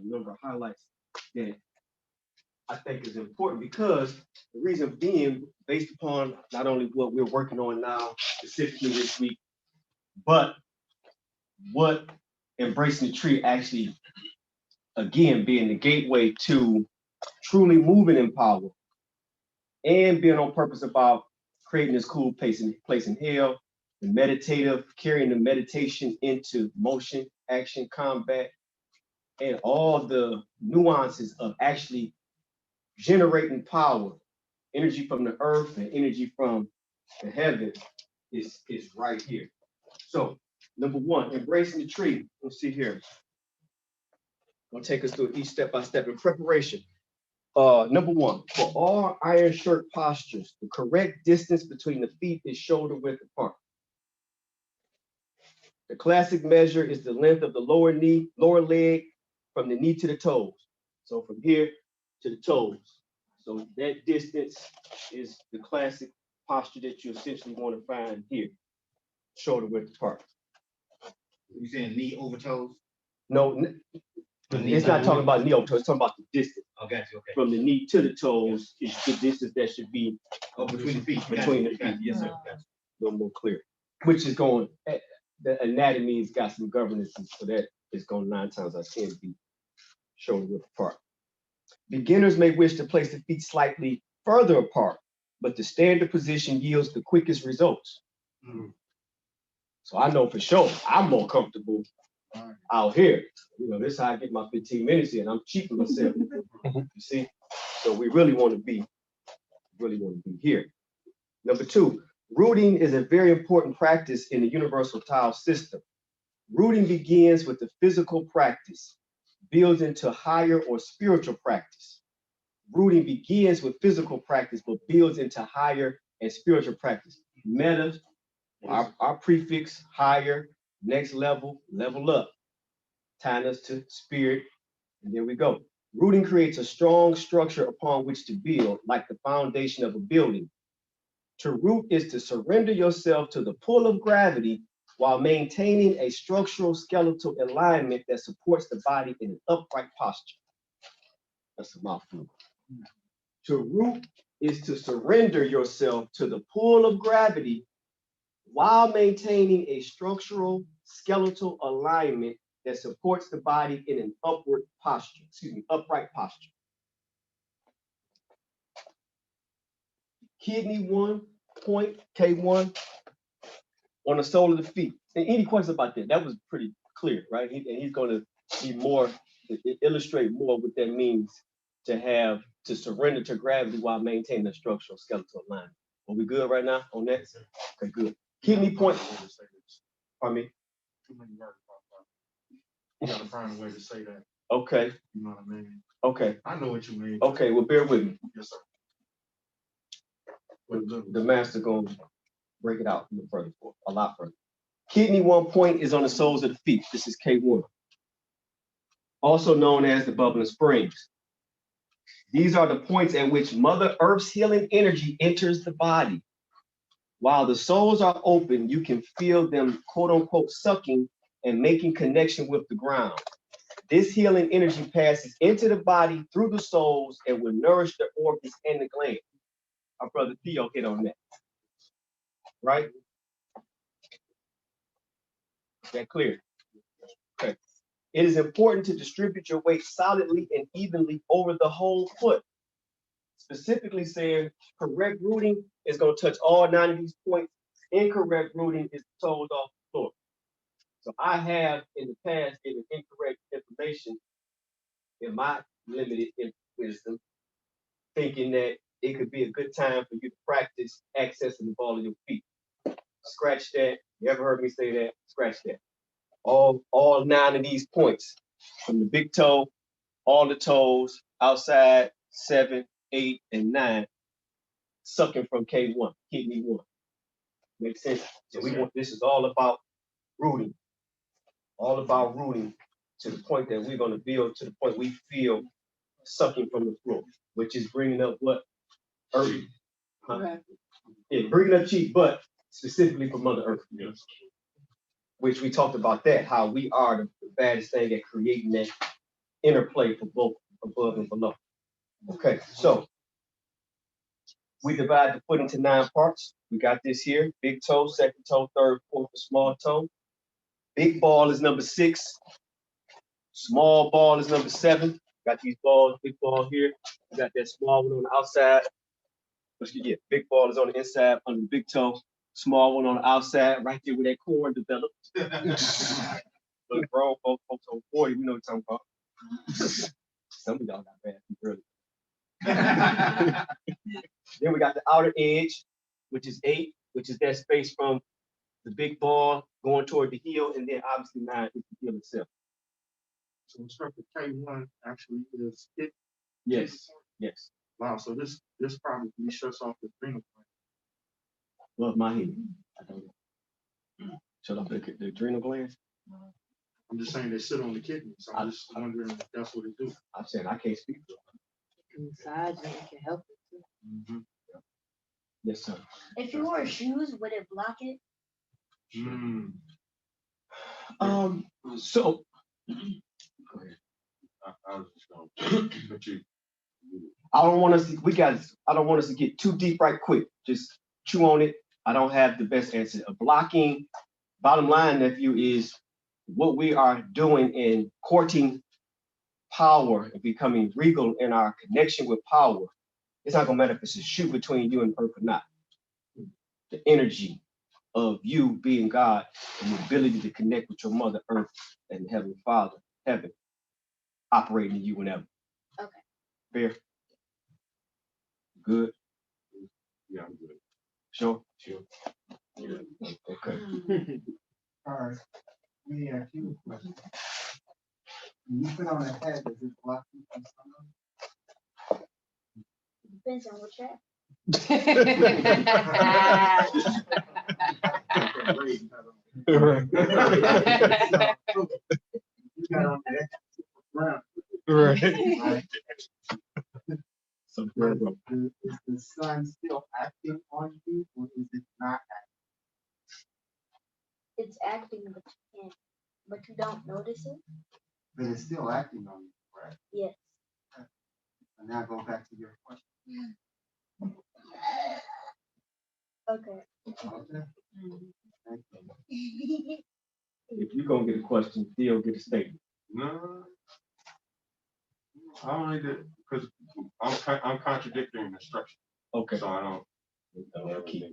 number of highlights that I think is important, because the reason being, based upon not only what we're working on now, specifically this week, but what embracing the tree actually, again, being the gateway to truly moving in power and being on purpose about creating this cool place in hell, the meditative, carrying the meditation into motion, action, combat, and all the nuances of actually generating power, energy from the earth and energy from the heavens is right here. So, number one, embracing the tree. Let's see here. I'll take us through each step by step in preparation. Number one, for all iron shirt postures, the correct distance between the feet is shoulder width apart. The classic measure is the length of the lower leg from the knee to the toes. So from here to the toes. So that distance is the classic posture that you essentially want to find here, shoulder width apart. You saying knee over toes? No, it's not talking about knee over toes. It's talking about the distance. Oh, gotcha. Okay. From the knee to the toes is the distance that should be between the feet. Between the feet. Yes, sir. Gotcha. A little more clear. Which is going, the anatomy's got some governances for that. It's going 9 times out of 10 be shoulder width apart. Beginners may wish to place the feet slightly further apart, but the standard position yields the quickest results. Mm-hmm. So I know for sure I'm more comfortable out here. You know, this is how I get my 15 minutes in. I'm cheating myself. You see? So we really want to be here. Number 2, rooting is a very important practice in the universal Tao system. Rooting begins with the physical practice, builds into higher or spiritual practice. Rooting begins with physical practice, but builds into higher and spiritual practice. Meta, our prefix, higher, next level, level up, tying us to spirit, and there we go. Rooting creates a strong structure upon which to build, like the foundation of a building. To root is to surrender yourself to the pull of gravity while maintaining a structural skeletal alignment that supports the body in an upright posture. That's a mouthful. To root is to surrender yourself to the pull of gravity while maintaining a structural skeletal alignment that supports the body in an upright posture. Kidney 1 point, K1, on the sole of the feet. And any questions about that? That was pretty clear, right? He's going to be more, illustrate more what that means to surrender to gravity while maintaining a structural skeletal alignment. Are we good right now on that? Okay, good. Kidney point. Pardon me? You gotta find a way to say that. Okay. You know what I mean? Okay. I know what you mean. Okay, well, bear with me. Yes, sir. The master gonna break it out a lot further. Kidney 1 point is on the soles of the feet. This is K1. Also known as the bubbling springs. These are the points at which Mother Earth's healing energy enters the body. While the soles are open, you can feel them, quote unquote, sucking and making connection with the ground. This healing energy passes into the body through the soles and will nourish the organs and the glands. Our brother Theo hit on that. Right? Is that clear? Okay. It is important to distribute your weight solidly and evenly over the whole foot. Specifically saying correct rooting is going to touch all 9 of these points. Incorrect rooting is the toes off the floor. So I have in the past given incorrect information in my limited wisdom, thinking that it could be a good time for you to practice accessing the ball of your feet. Scratch that. You ever heard me say that? Scratch that. All 9 of these points, from the big toe, all the toes, outside, 7, 8, and 9, sucking from K1, kidney 1. Makes sense? So this is all about rooting. All about rooting to the point that we're going to build to the point we feel sucking from the floor, which is bringing up what? Earth. Okay. Yeah, bringing up Qi, but specifically for Mother Earth. Yes. Which we talked about that, how we are the baddest thing at creating that interplay for both above and below. Okay, so we divide the foot into 9 parts. We got this here: big toe, second toe, third, fourth, and small toe. Big ball is number 6. Small ball is number 7. Got these balls, big ball here. We got that small one on the outside. Big ball is on the inside under the big toe. Small one on the outside, right there where that corn developed. But grown folks on 40, we know what I'm talking about. Some of y'all got bad feet early. Then we got the outer edge, which is 8, which is that space from the big ball going toward the heel, and then obviously 9 is the heel itself. So instructor K1 actually is it. Yes, yes. Wow, so this probably shuts off the adrenal gland. Love my head. I don't know. Shut off the adrenal glands. I'm just saying they sit on the kidney, so I'm just wondering if that's what it do. I'm saying I can't speak for it. Massage it can help it too. Mm-hmm. Yes, sir. If you wore shoes, would it block it? Mm. So go ahead. I was just going to but you. I don't want us to get too deep right quick. Just chew on it. I don't have the best answer. A blocking, bottom line, nephew, is what we are doing in courting power and becoming regal in our connection with power. It's not gonna matter if it's a shoe between you and earth or not. The energy of you being God and the ability to connect with your mother earth and Heavenly Father, heaven, operating in you whenever. Okay. Fair? Good? Yeah, I'm good. Sure? Sure. Yeah. Okay. All right. Let me ask you a question. When you put on a head, does it block you from sun? Depends on what hat. You got on that brown, Right. right? So, Is the sun still acting on you, or is it not acting? It's acting, but you don't notice it. But it's still acting on you, right? Yes. And now go back to your question. Okay. Okay. Thank you. if you're gonna get a question, Theo get a statement. No, I don't need it because I'm contradicting instruction, Okay. so I don't.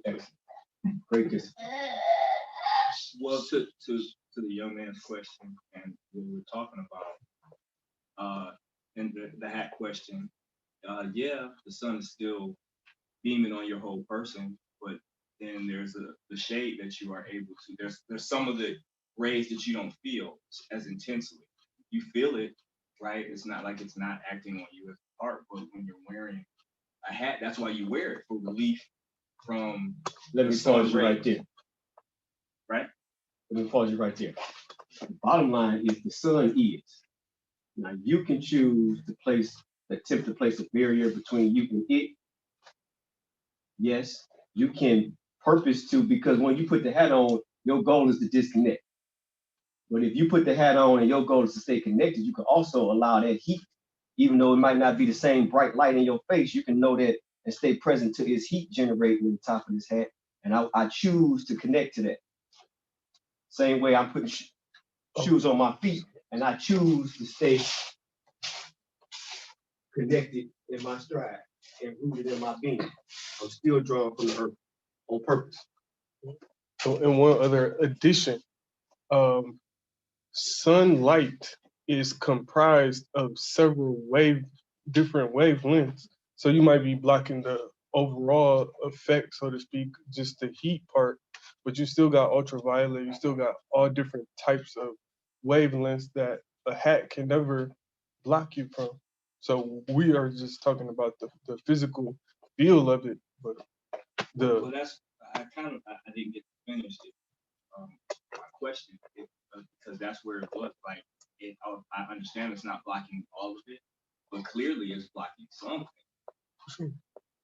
Excellent. Great discipline. Well, to the young man's question and what we were talking about, and the hat question, yeah, the sun is still beaming on your whole person, but then there's the shade that you are able to. There's some of the rays that you don't feel as intensely. You feel it, right? It's not like it's not acting on you as a part, but when you're wearing a hat, that's why you wear it, for relief from. Let me pause you right there. Right? Let me pause you right there. The bottom line is the sun is. Now you can choose to attempt to place a barrier between you and it. Yes, you can purpose to, because when you put the hat on, your goal is to disconnect. But if you put the hat on and your goal is to stay connected, you can also allow that heat, even though it might not be the same bright light in your face, you can know that and stay present to its heat generating in the top of this hat. And I choose to connect to that. Same way I'm putting shoes on my feet, and I choose to stay connected in my stride and rooted in my being. I'm still drawing from the earth on purpose. So, and one other addition, sunlight is comprised of several different wavelengths. So you might be blocking the overall effect, so to speak, just the heat part, but you still got ultraviolet, you still got all different types of wavelengths that a hat can never block you from. So we are just talking about the physical feel of it, but Well, that's I didn't get to finish it. My question, because that's where it was. Like, I understand it's not blocking all of it, but clearly it's blocking something,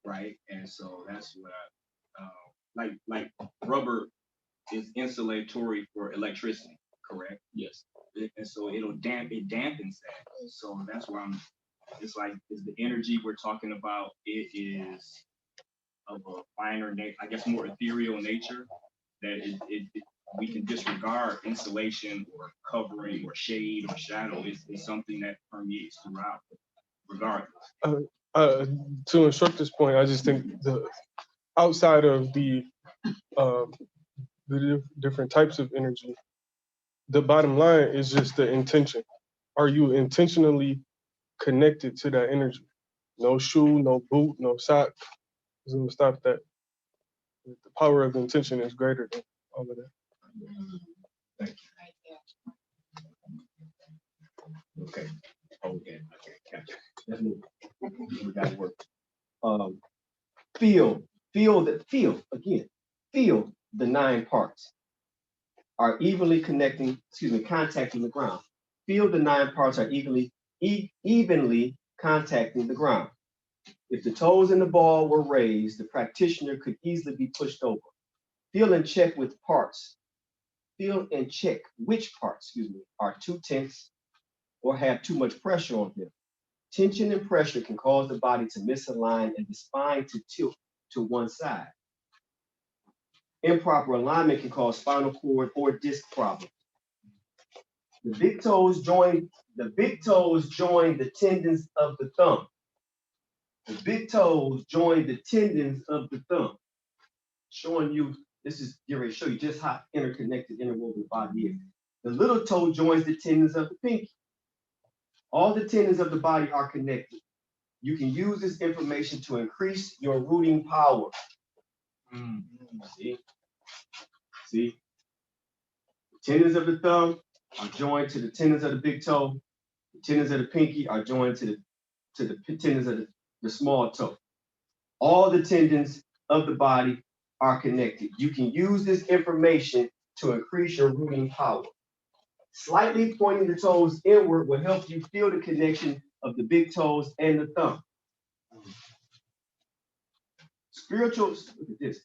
right? And so that's what like rubber is insulatory for electricity, correct? Yes. and so it dampens that. So that's where it's like, is the energy we're talking about, it is of a finer nature, I guess more ethereal nature, that we can disregard insulation or covering or shade or shadow. It's something that permeates throughout, regardless. To instruct this point, I just think the outside of the different types of energy, the bottom line is just the intention. Are you intentionally connected to that energy? No shoe, no boot, no sock is gonna stop that. The power of intention is greater than all of that. Thank you. Okay. Okay. Gotcha. Let's move. We got to work. Feel the 9 parts are evenly contacting the ground. Feel the 9 parts are evenly contacting the ground. If the toes and the ball were raised, the practitioner could easily be pushed over. Feel and check which parts, are too tense or have too much pressure on them. Tension and pressure can cause the body to misalign and the spine to tilt to one side. Improper alignment can cause spinal cord or disc problems. The big toes join the tendons of the thumb. The big toes join the tendons of the thumb. Showing you, this is going to show you just how interconnected, interwoven the body is. The little toe joins the tendons of the pinky. All the tendons of the body are connected. You can use this information to increase your rooting power. See? The tendons of the thumb are joined to the tendons of the big toe. The tendons of the pinky are joined to the tendons of the small toe. All the tendons of the body are connected. You can use this information to increase your rooting power. Slightly pointing the toes inward will help you feel the connection of the big toes and the thumb.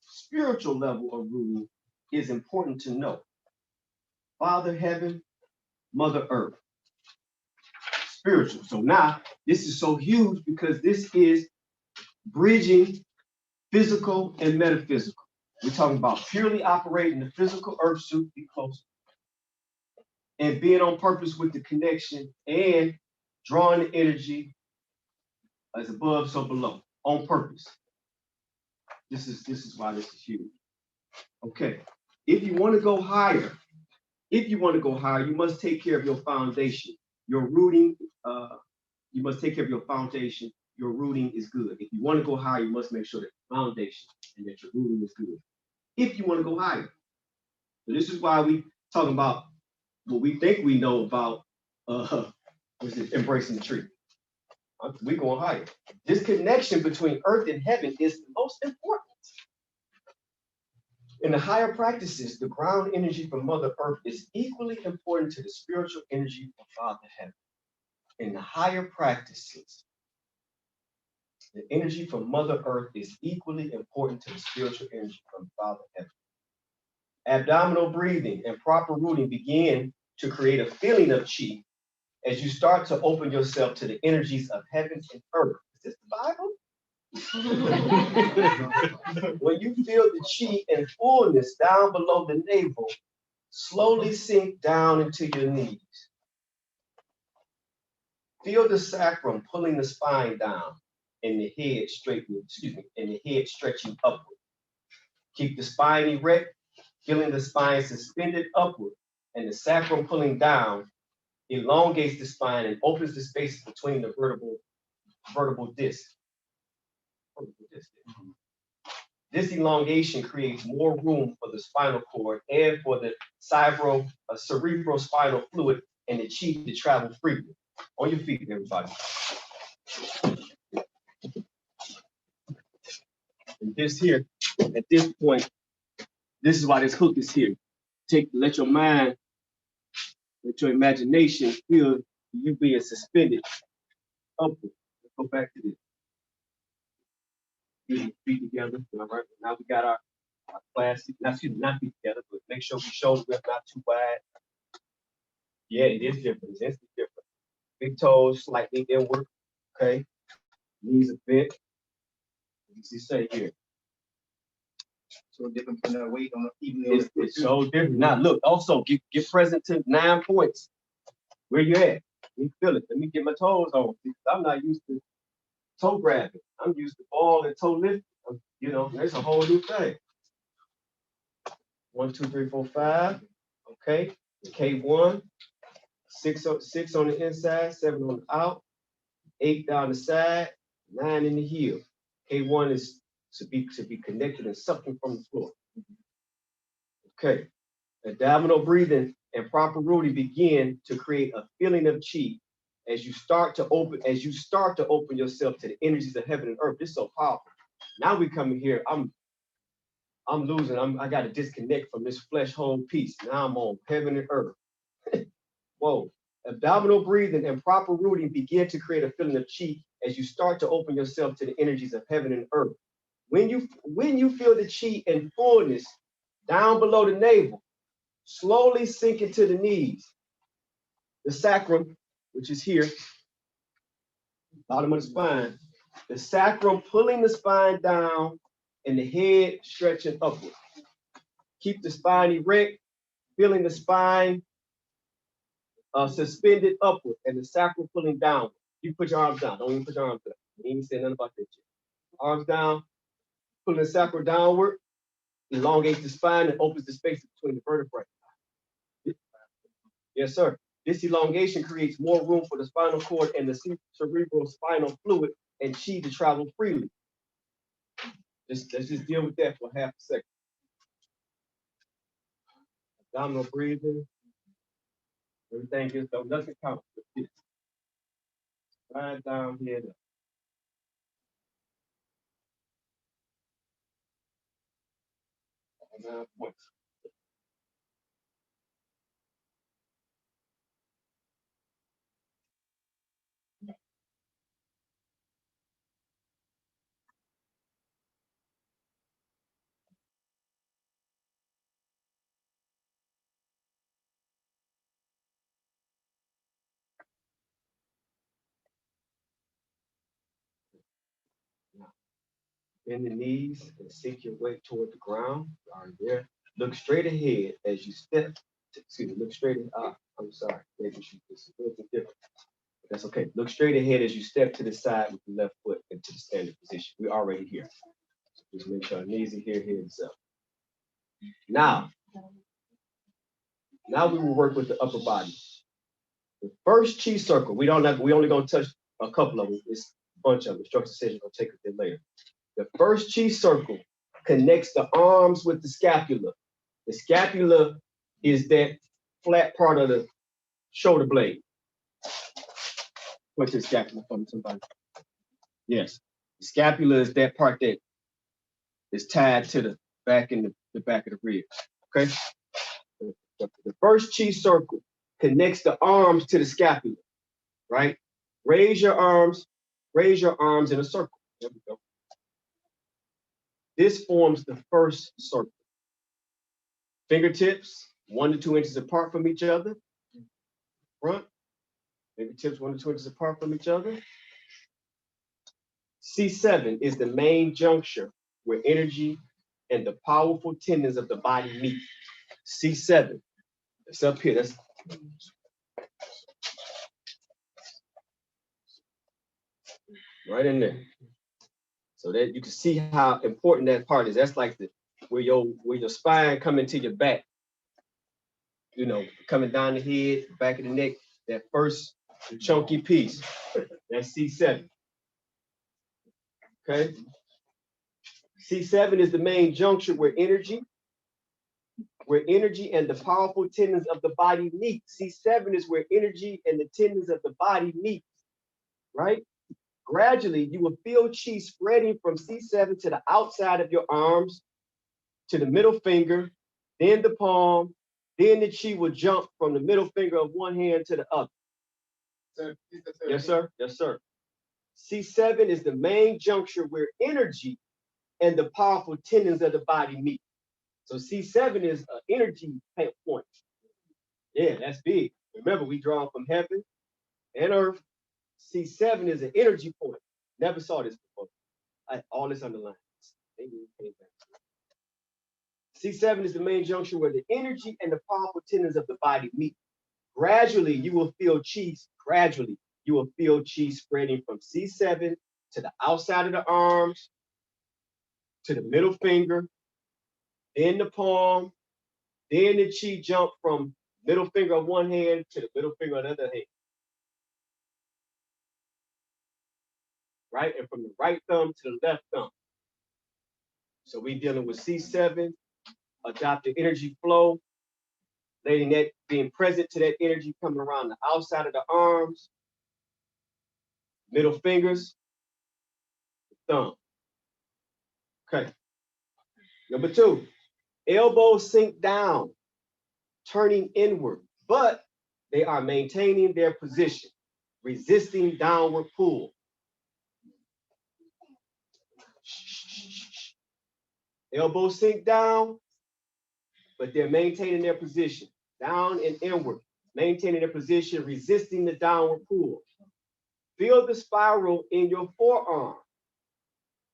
Spiritual level of rooting is important to know. Father Heaven, Mother Earth. Spiritual. So now this is so huge because this is bridging physical and metaphysical. We're talking about purely operating the physical earth suit, be close, and being on purpose with the connection and drawing the energy as above, so below, on purpose. This is why this is huge. Okay, if you want to go higher, you must take care of your foundation. Your rooting, you must take care of your foundation. Your rooting is good. If you want to go higher, you must make sure that the foundation and that your rooting is good. If you want to go higher. So this is why we talking about what we think we know about embracing the tree. We're going higher. This connection between earth and heaven is the most important. In the higher practices, the ground energy from Mother Earth is equally important to the spiritual energy from Father Heaven. In the higher practices, the energy from Mother Earth is equally important to the spiritual energy from Father Heaven. Abdominal breathing and proper rooting begin to create a feeling of Qi as you start to open yourself to the energies of heaven and earth. Is this the Bible? When you feel the Qi and fullness down below the navel, slowly sink down into your knees. Feel the sacrum pulling the spine down and the head stretching upward. Keep the spine erect, feeling the spine suspended upward, and the sacrum pulling down elongates the spine and opens the spaces between the vertebral discs. This elongation creates more room for the spinal cord and for the cerebrospinal fluid and the Qi to travel freely. On your feet, everybody. And this here, at this point, this is why this hook is here. Let your mind, let your imagination feel you being suspended upward. Let's go back to this. Feet together. All right. Now we got our classic, not feet together, but make sure we shoulder width not too wide. Yeah, it is different. It's instantly different. Big toes slightly inward. Okay. Knees a bit. You see, say here. So different from that weight on the even It's so different. Now look, also get present to 9 points. Where you at? Let me feel it. Let me get my toes on. Because I'm not used to toe grabbing. I'm used to ball and toe lifting. You know, there's a whole new thing. 1, 2, 3, 4, 5. Okay. K1. 6 on the inside, 7 on the out, 8 down the side, 9 in the heel. K1 is to be connected and sucking from the floor. Okay. Abdominal breathing and proper rooting begin to create a feeling of chi as you start to open yourself to the energies of heaven and earth. This is so powerful. Now we come in here. I'm losing. I got to disconnect from this flesh whole piece. Now I'm on heaven and earth. Whoa. Abdominal breathing and proper rooting begin to create a feeling of chi as you start to open yourself to the energies of heaven and earth. When you feel the chi in fullness down below the navel, slowly sink into the knees, the sacrum, which is here, bottom of the spine, the sacrum pulling the spine down and the head stretching upward. Keep the spine erect, feeling the spine suspended upward and the sacrum pulling down. You put your arms down. Don't even put your arms down. You ain't say nothing about that yet. Arms down, pulling the sacrum downward, elongate the spine and opens the space between the vertebrae. Yes, sir. This elongation creates more room for the spinal cord and the cerebral spinal fluid and chi to travel freely. Let's just deal with that for half a second. Abdominal breathing. Everything is though nothing counts. Spine down, head up. Points. Bend the knees and sink your weight toward the ground. All right, there. Look straight ahead as you step. Look straight ahead. I'm sorry. Maybe this is a little bit different. That's okay. Look straight ahead as you step to the side with the left foot into the standing position. We're already here. So just make sure our knees are here, heads up. Now we will work with the upper body. The first chi circle, we only gonna touch a couple of them. It's a bunch of them. Instructor says you're gonna take it there later. The first chi circle connects the arms with the scapula. The scapula is that flat part of the shoulder blade. What's the scapula from somebody? Yes. The scapula is that part that is tied to the back and the back of the ribs. Okay. The first chi circle connects the arms to the scapula, right? Raise your arms in a circle. There we go. This forms the first circle. Fingertips 1 to 2 inches apart from each other. Front. Fingertips 1 to 2 inches apart from each other. C7 is the main juncture where energy and the powerful tendons of the body meet. C7. It's up here. That's right in there. So that you can see how important that part is. That's like where your spine come into your back. You know, coming down the head, back of the neck, that first chunky piece. That's C7. Okay. C7 is the main juncture where energy and the powerful tendons of the body meet. C7 is where energy and the tendons of the body meet, right? Gradually, you will feel chi spreading from C7 to the outside of your arms, to the middle finger, then the palm, then the chi will jump from the middle finger of one hand to the other. Yes, sir. Yes, sir. C7 is the main juncture where energy and the powerful tendons of the body meet. So C7 is an energy point. Yeah, that's big. Remember, we draw from heaven and earth. C7 is an energy point. Never saw this before. All this underlined. C7 is the main junction where the energy and the powerful tendons of the body meet. Gradually, you will feel Qi spreading from C7 to the outside of the arms, to the middle finger, then the palm, then the Qi jump from middle finger of one hand to the middle finger of the other hand. Right? And from the right thumb to the left thumb. So we're dealing with C7, adopting energy flow, letting that, being present to that energy coming around the outside of the arms, middle fingers, thumb. Okay. Number 2, elbows sink down, turning inward, but they are maintaining their position, resisting downward pull. Elbows sink down, but they're maintaining their position, down and inward, maintaining their position, resisting the downward pull. Feel the spiral in your forearm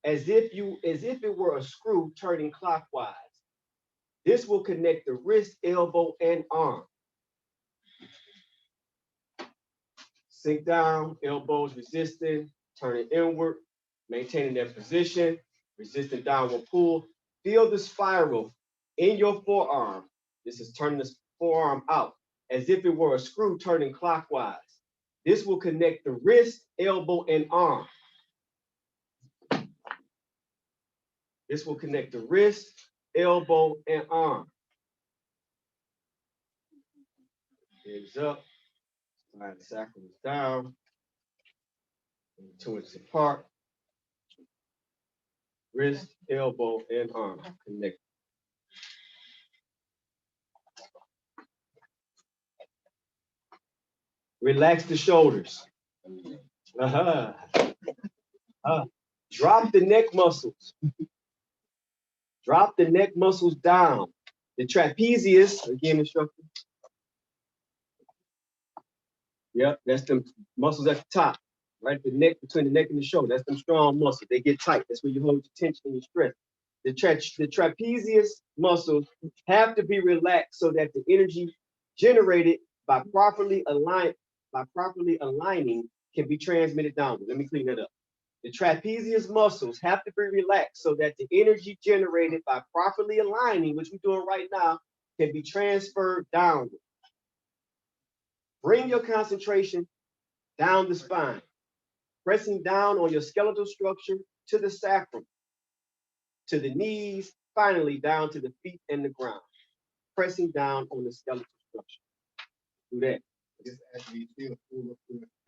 as if it were a screw turning clockwise. This will connect the wrist, elbow, and arm. Sink down, elbows resisting, turning inward, maintaining their position, resisting downward pull. Feel the spiral in your forearm. This is turning the forearm out as if it were a screw turning clockwise. This will connect the wrist, elbow, and arm. This will connect the wrist, elbow, and arm. Hands up, slide the sacrum down, 2 inches apart. Wrist, elbow, and arm connect. Relax the shoulders. Drop the neck muscles. Drop the neck muscles down. The trapezius, again, instructor. Yep, that's the muscles at the top, right? The neck, between the neck and the shoulder. That's them strong muscles. They get tight. That's where you hold your tension and your stress. The trapezius muscles have to be relaxed so that the energy generated by properly aligning can be transmitted downward. Let me clean that up. The trapezius muscles have to be relaxed so that the energy generated by properly aligning, which we're doing right now, can be transferred downward. Bring your concentration down the spine, pressing down on your skeletal structure to the sacrum, to the knees, finally down to the feet and the ground. Pressing down on the skeletal structure. Do that. Just actually feel full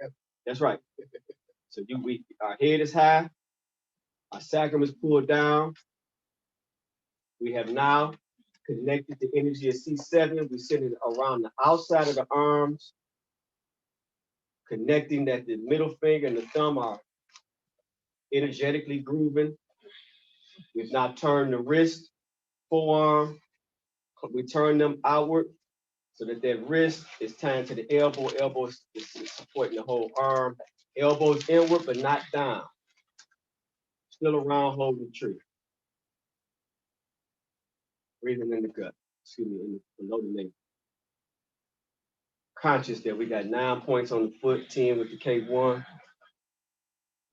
of. That's right. So our head is high, our sacrum is pulled down. We have now connected the energy of C7. We send it around the outside of the arms, connecting that the middle finger and the thumb are energetically grooving. We've now turned the wrist, forearm. We turn them outward so that wrist is tied to the elbow. Elbow is supporting the whole arm. Elbows inward, but not down. Still around holding the tree. Breathing in the gut. Excuse me, below the navel. Conscious that we got 9 points on the foot, 10 with the K1.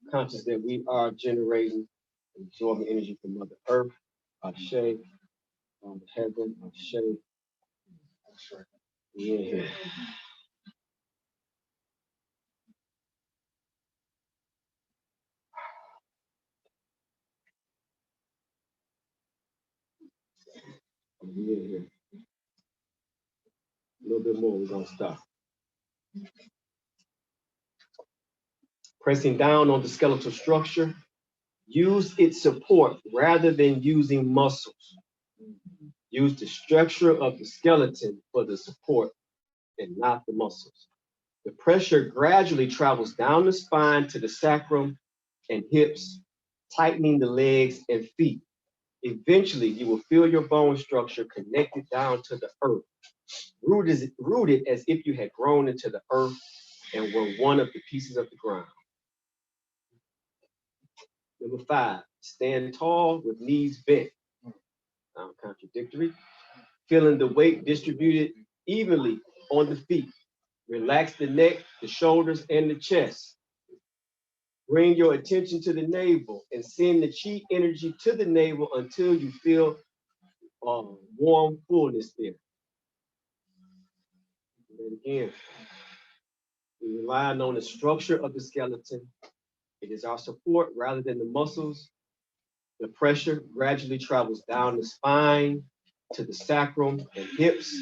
Conscious that we are generating, absorbing energy from Mother Earth, Ashe, from heaven, Ashe. Yeah. Yeah. A little bit more, we're gonna stop. Pressing down on the skeletal structure, use its support rather than using muscles. Use the structure of the skeleton for the support and not the muscles. The pressure gradually travels down the spine to the sacrum and hips, tightening the legs and feet. Eventually, you will feel your bone structure connected down to the earth. Rooted as if you had grown into the earth and were one of the pieces of the ground. Number 5, stand tall with knees bent. Sound contradictory. Feeling the weight distributed evenly on the feet. Relax the neck, the shoulders, and the chest. Bring your attention to the navel and send the Qi energy to the navel until you feel warm fullness there. And again, we rely on the structure of the skeleton. It is our support rather than the muscles. The pressure gradually travels down the spine to the sacrum and hips,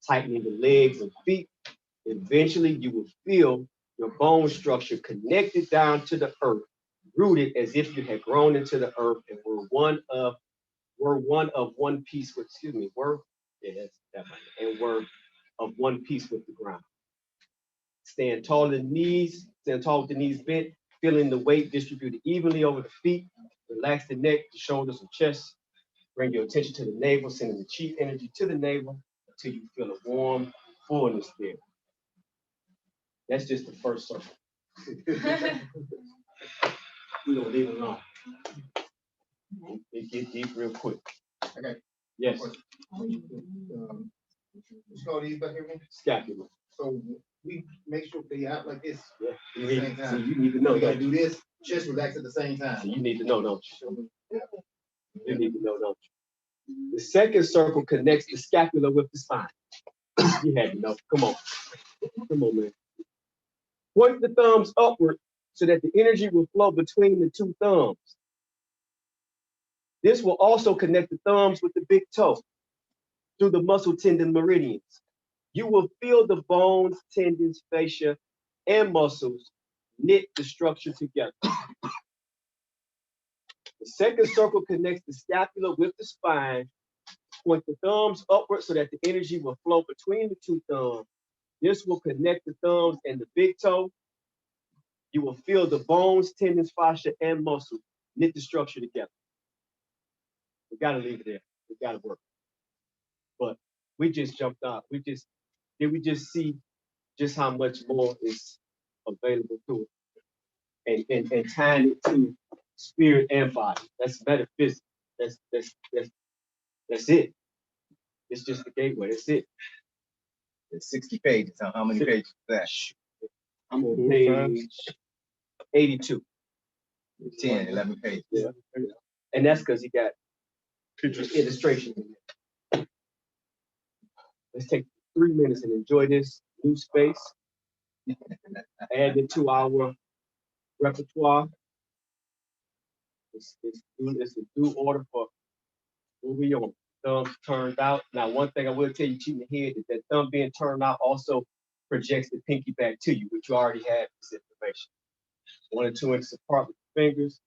tightening the legs and feet. Eventually, you will feel your bone structure connected down to the earth, rooted as if you had grown into the earth and were one of one piece with, and were of one piece with the ground. Stand tall with the knees bent, feeling the weight distributed evenly over the feet. Relax the neck, the shoulders, and chest. Bring your attention to the navel, sending the Qi energy to the navel until you feel a warm fullness there. That's just the first circle. We're gonna leave it alone. It gets deep real quick. Okay. Yes. Let's go to these back here. Scapula. So we make sure they out like this. Yeah. At the same time. You need to know. We gotta do this, chest relax at the same So time. you need to know, don't you? You need to know, don't you? The second circle connects the scapula with the spine. You had to know. Come on, man. Point the thumbs upward so that the energy will flow between the two thumbs. This will also connect the thumbs with the big toe through the muscle tendon meridians. You will feel the bones, tendons, fascia, and muscles knit the structure together. The second circle connects the scapula with the spine. Point the thumbs upward so that the energy will flow between the two thumbs. This will connect the thumbs and the big toe. You will feel the bones, tendons, fascia, and muscles knit the structure together. We gotta leave it there. We gotta work. But we just jumped out. We just see just how much more is available to it. And tying it to spirit and body. That's metaphysics. That's it. It's just the gateway. That's it. It's 60 pages. How many pages is that? I'm on page 82. 10, 11 pages. Yeah. And that's because he got illustration. Let's take 3 minutes and enjoy this new space. Add it to our repertoire. It's a due order for what we on. Thumbs turned out. Now, one thing I will tell you, cheating ahead, is that thumb being turned out also projects the pinky back to you, which you already have this information. 1 or 2 inches apart with the fingers.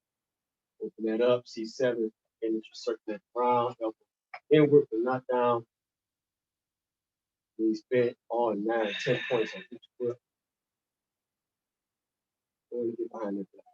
Open that up, C7, and circulate around, elbow inward, but not down. Knees bent, all 9, 10 points on each foot. Going to get behind the back.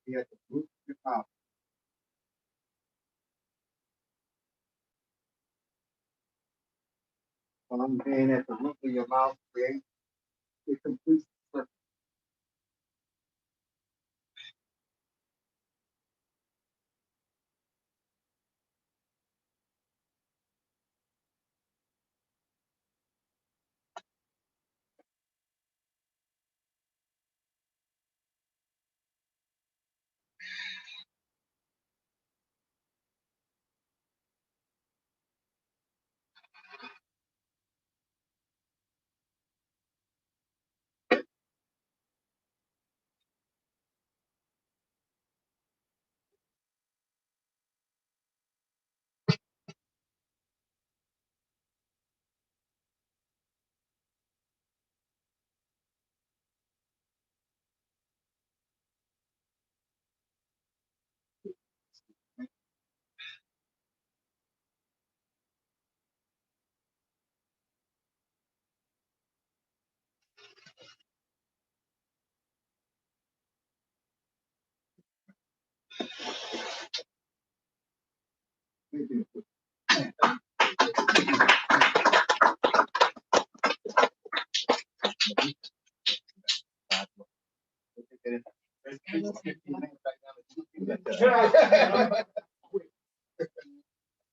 Be at the root of your mouth. Thumb being at the roof of your mouth, create a complete circle. Let's take that in. Let's take 15 minutes back down to 2 people.